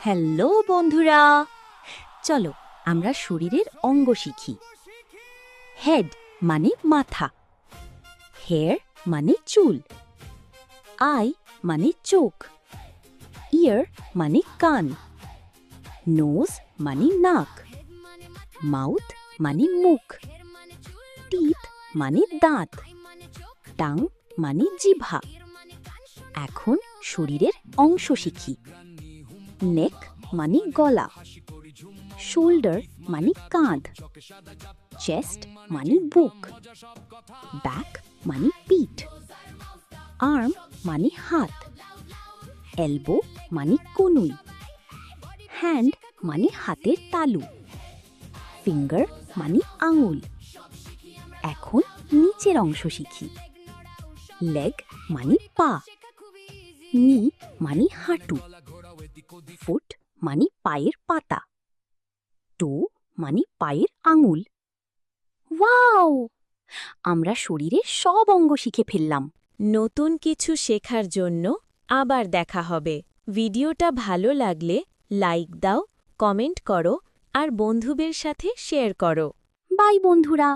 Hello বন্ধুরা, চলো আমরা শরীরের অঙ্গ শিখি। হেড মানে মাথা, হেয়ার মানে চুল, আই মানে চোখ, ইয়ার মানে কান, নোজ মানে নাক, মাউথ মানে মুখ, টিথ মানে দাঁত, টাং মানে জিহ্বা। এখন শরীরের অংশ শিখি। নেক মানে গলা, শোল্ডার মানে কাঁধ, চেস্ট মানে বুক, ব্যাক মানে পিঠ, আর্ম মানে হাত, এলবো মানে কনুই, হ্যান্ড মানে হাতের তালু, ফিঙ্গার মানে আঙুল। এখন নিচের অংশ শিখি। লেগ মানে পা, নি মানে হাঁটু, ফুট মানে পায়ের পাতা, টো মানে পায়ের আঙুল। ওয়াও! আমরা শরীরের সব অঙ্গ শিখে ফেললাম। নতুন কিছু শেখার জন্য আবার দেখা হবে। ভিডিওটা ভালো লাগলে লাইক দাও, কমেন্ট করো আর বন্ধুদের সাথে শেয়ার করো। বাই বন্ধুরা।